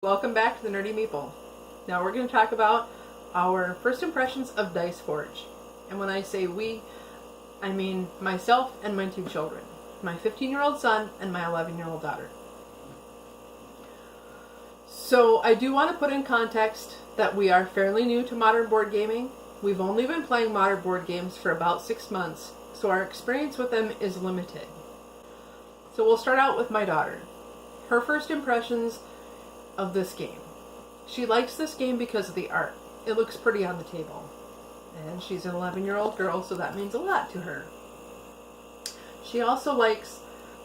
Welcome back to the Nerdy Meeple. Now we're going to talk about our first impressions of Dice Forge. And when I say we, I mean myself and my two children. My 15-year-old son and my 11-year-old daughter. So I do want to put in context that we are fairly new to modern board gaming. We've only been playing modern board games for about 6 months, so our experience with them is limited. So we'll start out with my daughter. Her first impressions of this game. She likes this game because of the art. It looks pretty on the table. And she's an 11-year-old girl, so that means a lot to her. She also likes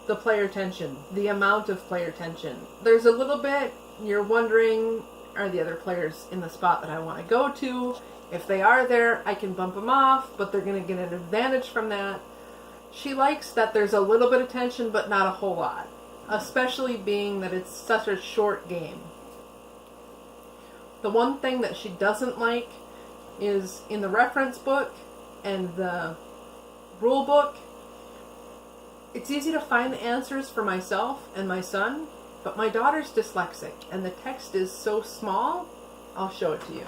the player tension, the amount of player tension. There's a little bit, you're wondering, are the other players in the spot that I want to go to? If they are there, I can bump them off, but they're going to get an advantage from that. She likes that there's a little bit of tension, but not a whole lot. Especially being that it's such a short game. The one thing that she doesn't like is in the reference book and the rule book, it's easy to find the answers for myself and my son, but my daughter's dyslexic and the text is so small. I'll show it to you.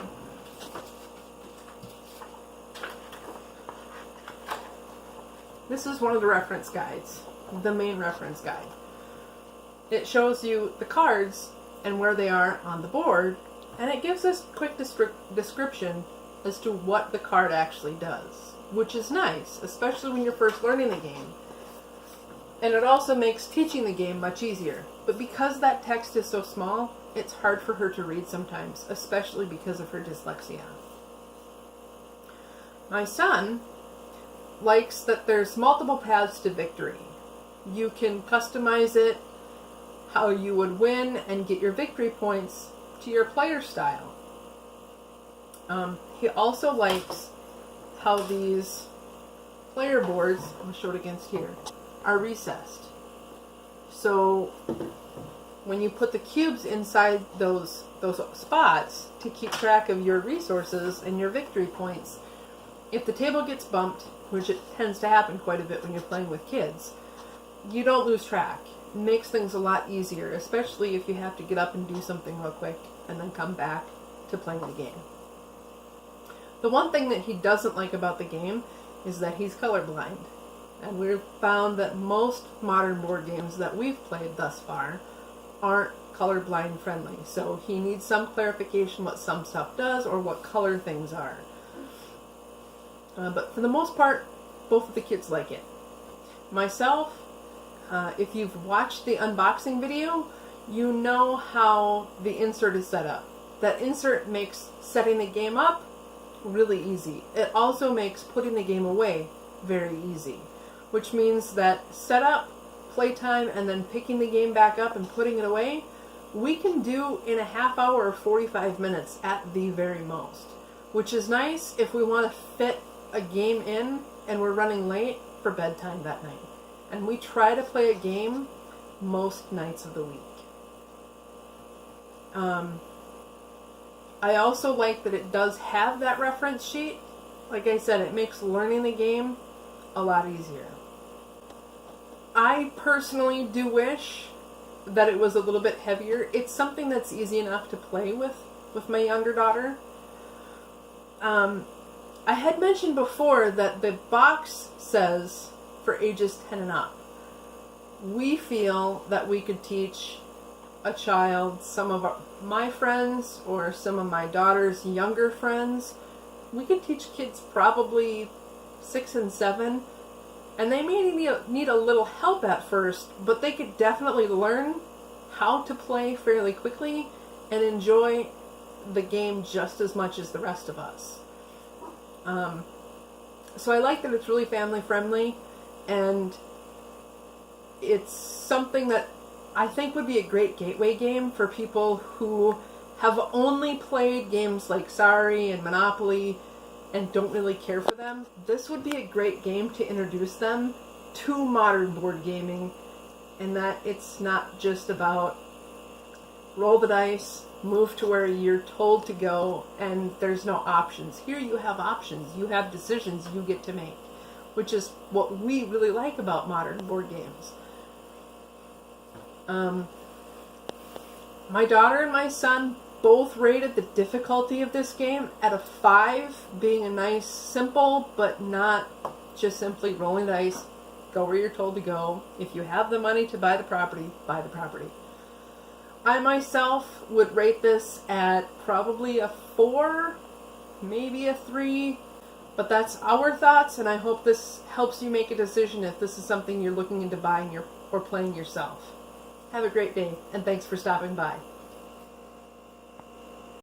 This is one of the reference guides, the main reference guide. It shows you the cards and where they are on the board, and it gives us a quick description as to what the card actually does, which is nice, especially when you're first learning the game. And it also makes teaching the game much easier. But because that text is so small, it's hard for her to read sometimes, especially because of her dyslexia. My son likes that there's multiple paths to victory. You can customize it how you would win and get your victory points to your player style. He also likes how these player boards, I'm going to show it against here, are recessed. So when you put the cubes inside those spots to keep track of your resources and your victory points, if the table gets bumped, which it tends to happen quite a bit when you're playing with kids, you don't lose track. It makes things a lot easier, especially if you have to get up and do something real quick and then come back to playing the game. The one thing that he doesn't like about the game is that he's colorblind. And we've found that most modern board games that we've played thus far aren't colorblind friendly. So he needs some clarification what some stuff does or what color things are. But for the most part, both of the kids like it. Myself, if you've watched the unboxing video, you know how the insert is set up. That insert makes setting the game up really easy. It also makes putting the game away very easy, which means that setup, playtime, and then picking the game back up and putting it away, we can do in a half hour or 45 minutes at the very most, which is nice if we want to fit a game in and we're running late for bedtime that night. And we try to play a game most nights of the week. I also like that it does have that reference sheet. Like I said, it makes learning the game a lot easier. I personally do wish that it was a little bit heavier. It's something that's easy enough to play with my younger daughter. I had mentioned before that the box says for ages 10 and up. We feel that we could teach a child, some of my friends or some of my daughter's younger friends, we could teach kids probably 6 and 7, and they may need a little help at first, but they could definitely learn how to play fairly quickly and enjoy the game just as much as the rest of us. So I like that it's really family friendly, and it's something that I think would be a great gateway game for people who have only played games like Sorry and Monopoly and don't really care for them. This would be a great game to introduce them to modern board gaming, and that it's not just about roll the dice, move to where you're told to go, and there's no options. Here you have options, you have decisions you get to make, which is what we really like about modern board games. My daughter and my son both rated the difficulty of this game at a 5, being a nice, simple, but not just simply rolling dice. Go where you're told to go. If you have the money to buy the property, buy the property. I myself would rate this at probably a 4, maybe a 3, but that's our thoughts, and I hope this helps you make a decision if this is something you're looking into buying or playing yourself. Have a great day, and thanks for stopping by.